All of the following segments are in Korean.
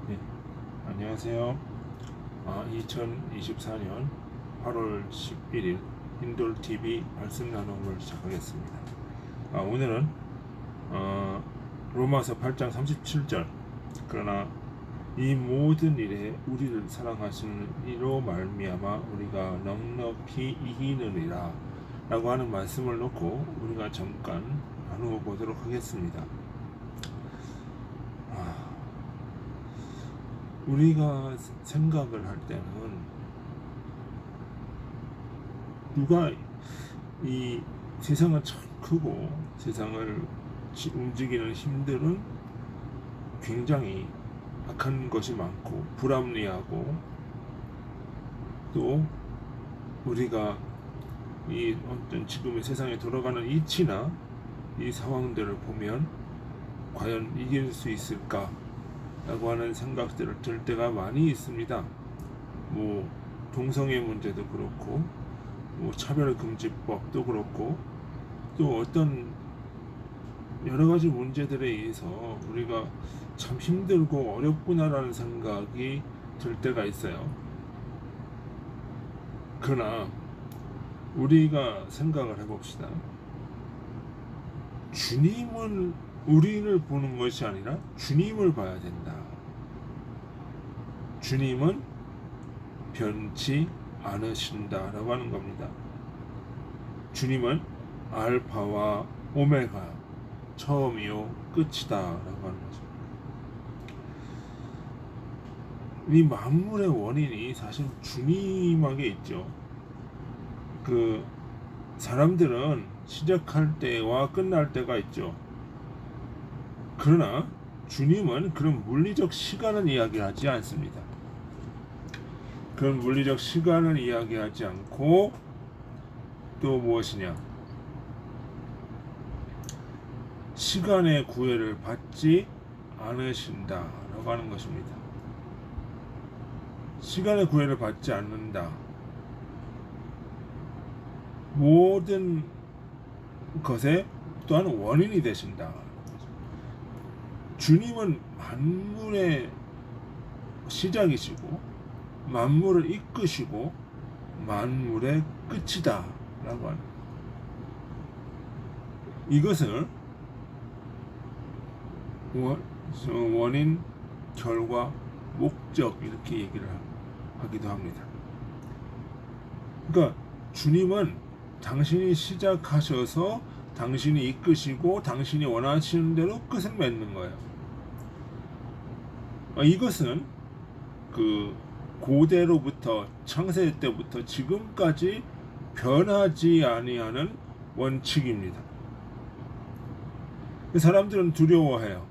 네, 안녕하세요. 2024년 8월 11일 힌돌TV 말씀 나눔을 시작하겠습니다. 오늘은 로마서 8장 37절, 그러나 이 모든 일에 우리를 사랑하시는 이로 말미암아 우리가 넉넉히 이기느니라 라고 하는 말씀을 놓고 우리가 잠깐 나누어 보도록 하겠습니다. 우리가 생각을 할 때는 누가 이 세상은 참 크고 세상을 움직이는 힘들은 굉장히 악한 것이 많고 불합리하고, 또 우리가 이 어떤 지금의 세상에 돌아가는 이치나 이 상황들을 보면 과연 이길 수 있을까 라고 하는 생각들을 들 때가 많이 있습니다. 동성애 문제도 그렇고, 차별금지법도 그렇고, 또 어떤 여러 가지 문제들에 의해서 우리가 참 힘들고 어렵구나라는 생각이 들 때가 있어요. 그러나 우리가 생각을 해봅시다. 주님은 우리를 보는 것이 아니라 주님을 봐야 된다. 주님은 변치 않으신다라고 하는 겁니다. 주님은 알파와 오메가, 처음이요 끝이다라고 하는 거죠. 이 만물의 원인이 사실 주님에게 있죠. 사람들은 시작할 때와 끝날 때가 있죠. 그러나 주님은 그런 물리적 시간을 이야기하지 않습니다. 그런 물리적 시간을 이야기하지 않고, 또 무엇이냐, 시간의 구애를 받지 않으신다라고 하는 것입니다. 시간의 구애를 받지 않는다. 모든 것에 또한 원인이 되신다. 주님은 만물의 시작이시고 만물을 이끄시고 만물의 끝이다 라고 하는, 이것을 원인, 결과, 목적 이렇게 얘기를 하기도 합니다. 그러니까 주님은 당신이 시작하셔서 당신이 이끄시고 당신이 원하시는 대로 끝을 맺는 거예요. 이것은 고대로부터 창세 때부터 지금까지 변하지 아니하는 원칙입니다. 사람들은 두려워해요.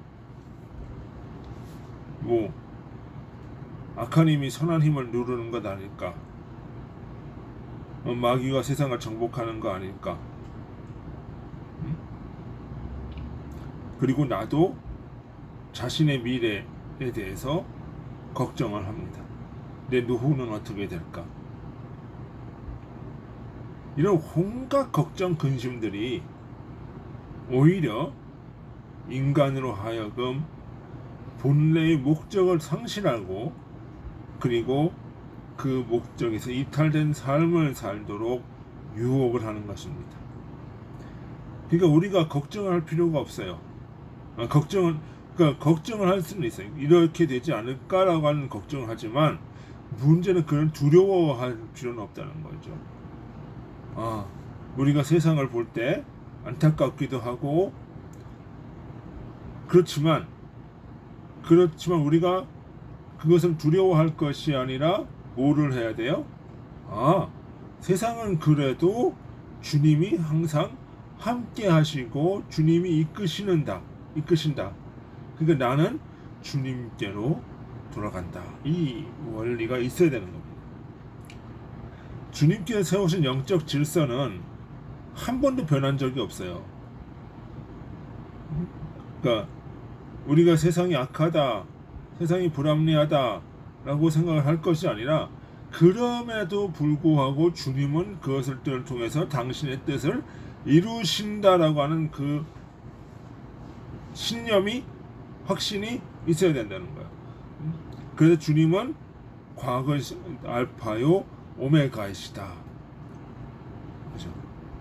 악한 힘이 선한 힘을 누르는 것 아닐까? 마귀가 세상을 정복하는 거 아닐까? 그리고 나도 자신의 미래에 대해서 걱정을 합니다. 내 노후는 어떻게 될까? 이런 온갖 걱정, 근심들이 오히려 인간으로 하여금 본래의 목적을 상실하고, 그리고 그 목적에서 이탈된 삶을 살도록 유혹을 하는 것입니다. 그러니까 우리가 걱정할 필요가 없어요. 걱정을 할 수는 있어요. 이렇게 되지 않을까라고 하는 걱정을 하지만, 문제는 그런 두려워할 필요는 없다는 거죠. 우리가 세상을 볼 때 안타깝기도 하고, 그렇지만 우리가 그것을 두려워할 것이 아니라 뭐를 해야 돼요? 세상은 그래도 주님이 항상 함께 하시고 주님이 이끄신다. 그러니까 나는 주님께로 돌아간다. 이 원리가 있어야 되는 겁니다. 주님께서 세우신 영적 질서는 한 번도 변한 적이 없어요. 그러니까 우리가 세상이 악하다, 세상이 불합리하다 라고 생각을 할 것이 아니라, 그럼에도 불구하고 주님은 그것을 통해서 당신의 뜻을 이루신다라고 하는 신념이, 확신이 있어야 된다는 거예요. 그래서 주님은 과거 알파요 오메가이시다. 그죠?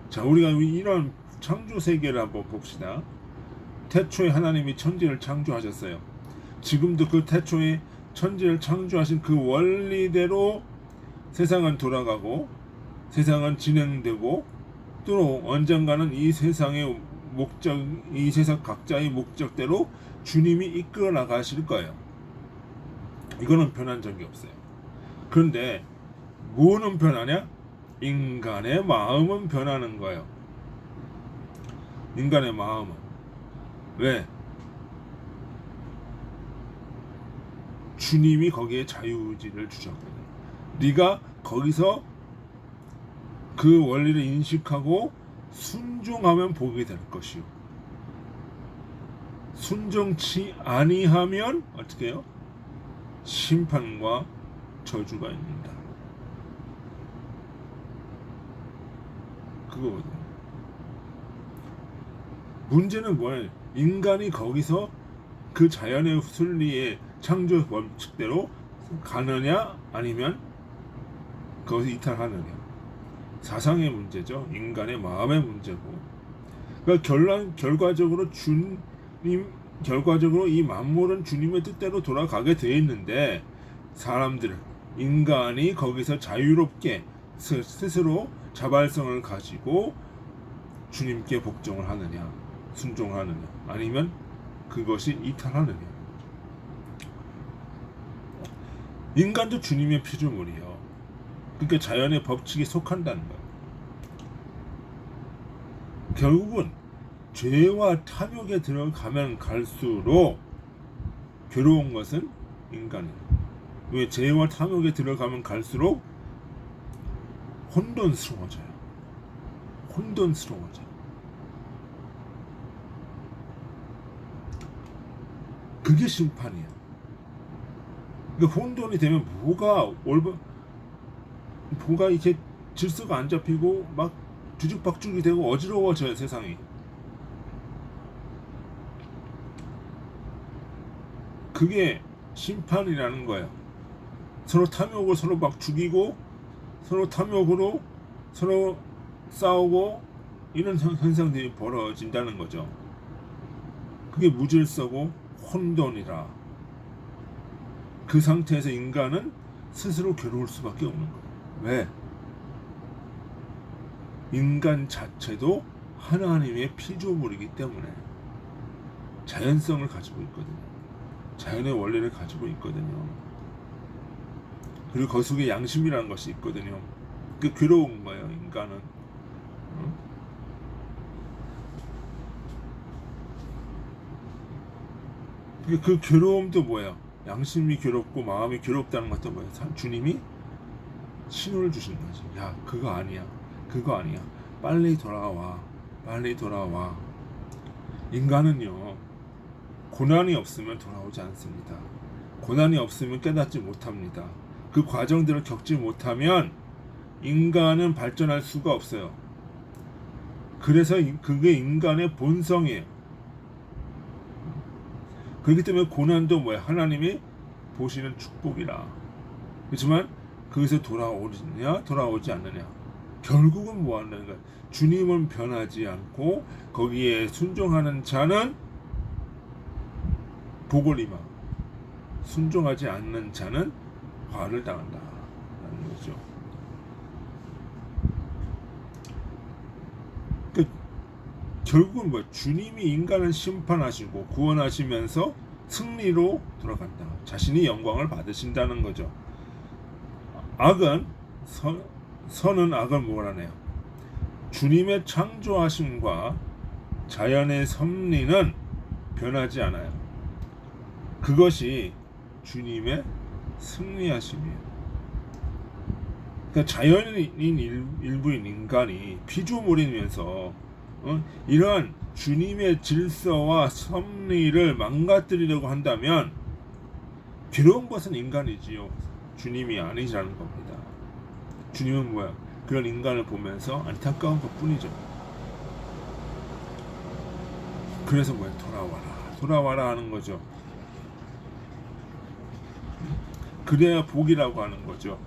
자, 우리가 이런 창조 세계를 한번 봅시다. 태초에 하나님이 천지를 창조하셨어요. 지금도 그 태초에 천지를 창조하신 그 원리대로 세상은 돌아가고 세상은 진행되고 또 언젠가는 이 세상의 목적, 이 세상 각자의 목적대로 주님이 이끌어 나가실 거예요. 이거는 변한 적이 없어요. 그런데 뭐는 변하냐? 인간의 마음은 변하는 거예요. 인간의 마음은. 왜? 주님이 거기에 자유의지를 주셨거든. 네가 거기서 그 원리를 인식하고 순종하면 복이 될 것이요. 순종치 아니하면 어떻게 해요? 심판과 저주가 있는다. 그거거든. 문제는 뭐야? 인간이 거기서 그 자연의 순리의 창조 원칙대로 가느냐 아니면 거기서 이탈하느냐. 사상의 문제죠. 인간의 마음의 문제고. 그러니까 결과적으로 결과적으로 이 만물은 주님의 뜻대로 돌아가게 되어 있는데 사람들, 인간이 거기서 자유롭게 스스로 자발성을 가지고 주님께 복종을 하느냐, 순종하느냐, 아니면 그것이 이탈하느냐. 인간도 주님의 피조물이요. 그러니까 자연의 법칙에 속한다는 거예요. 결국은 죄와 탐욕에 들어가면 갈수록 괴로운 것은 인간이에요. 왜? 죄와 탐욕에 들어가면 갈수록 혼돈스러워져요. 그게 심판이에요. 그러니까 혼돈이 되면 뭐가 이렇게 질서가 안 잡히고 막 뒤죽박죽이 되고 어지러워져요, 세상이. 그게 심판이라는 거예요. 서로 탐욕을 서로 막 죽이고 서로 탐욕으로 서로 싸우고 이런 현상들이 벌어진다는 거죠. 그게 무질서고 혼돈이라. 그 상태에서 인간은 스스로 괴로울 수밖에 없는 거예요. 왜? 인간 자체도 하나님의 피조물이기 때문에 자연성을 가지고 있거든요. 자연의 원리를 가지고 있거든요. 그리고 그 속에 양심이라는 것이 있거든요. 그 괴로운 거예요, 인간은. 그 괴로움도 뭐예요? 양심이 괴롭고 마음이 괴롭다는 것도 뭐예요? 주님이 신호를 주신 거지. 야, 그거 아니야. 빨리 돌아와. 인간은요, 고난이 없으면 돌아오지 않습니다. 고난이 없으면 깨닫지 못합니다. 그 과정들을 겪지 못하면 인간은 발전할 수가 없어요. 그래서 그게 인간의 본성이에요. 그렇기 때문에 고난도 뭐야? 하나님이 보시는 축복이라. 그렇지만 거기서 돌아오느냐 돌아오지 않느냐, 결국은 뭐 한다는 거야? 주님은 변하지 않고 거기에 순종하는 자는 복을 임하고 순종하지 않는 자는 화를 당한다 라는 거죠. 결국은 뭐 주님이 인간을 심판하시고 구원하시면서 승리로 돌아간다. 자신이 영광을 받으신다는 거죠. 악은 선은 악을 몰아내요. 주님의 창조하심과 자연의 섭리는 변하지 않아요. 그것이 주님의 승리하심이에요. 그러니까 자연인 일부인 인간이 피조물이면서 이러한 주님의 질서와 섭리를 망가뜨리려고 한다면 괴로운 것은 인간이지요. 주님이 아니라는 겁니다. 주님은 뭐야? 그런 인간을 보면서 안타까운 것뿐이죠. 그래서 뭐야? 돌아와라 하는 거죠. 그래야 복이라고 하는 거죠.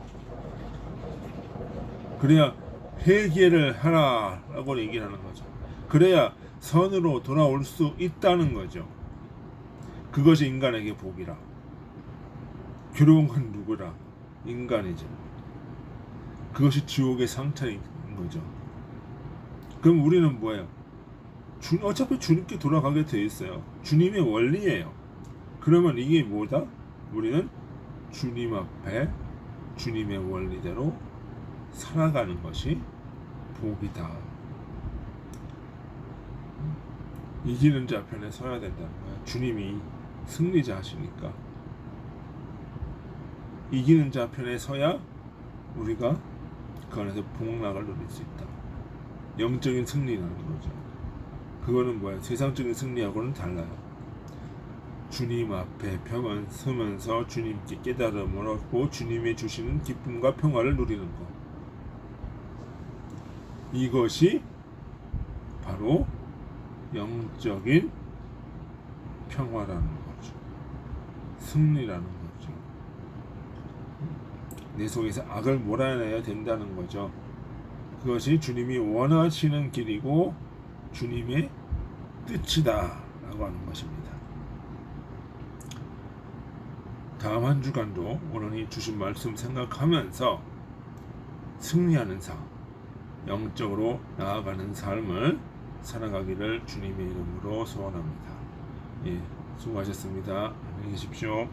그래야 회개를 하라라고 얘기를 하는 거죠. 그래야 선으로 돌아올 수 있다는 거죠. 그것이 인간에게 복이라. 괴로운 건 누구라? 인간이죠. 그것이 지옥의 상처인 거죠. 그럼 우리는 뭐예요? 어차피 주님께 돌아가게 돼 있어요. 주님의 원리예요. 그러면 이게 뭐다? 우리는 주님 앞에 주님의 원리대로 살아가는 것이 복이다. 이기는 자 편에 서야 된다는 거야. 주님이 승리자 하시니까 이기는 자 편에 서야 우리가 그 안에서 복락을 누릴 수 있다. 영적인 승리라는 거죠. 그거는 뭐야? 세상적인 승리하고는 달라요. 주님 앞에 평안 서면서 주님께 깨달음을 얻고 주님의 주시는 기쁨과 평화를 누리는 것. 이것이 바로 영적인 평화라는 거죠. 승리라는 거죠. 내 속에서 악을 몰아내야 된다는 거죠. 그것이 주님이 원하시는 길이고 주님의 뜻이다 라고 하는 것입니다. 다음 한 주간도 오늘 주신 말씀 생각하면서 승리하는 삶, 영적으로 나아가는 삶을 살아가기를 주님의 이름으로 소원합니다. 예, 수고하셨습니다. 안녕히 계십시오.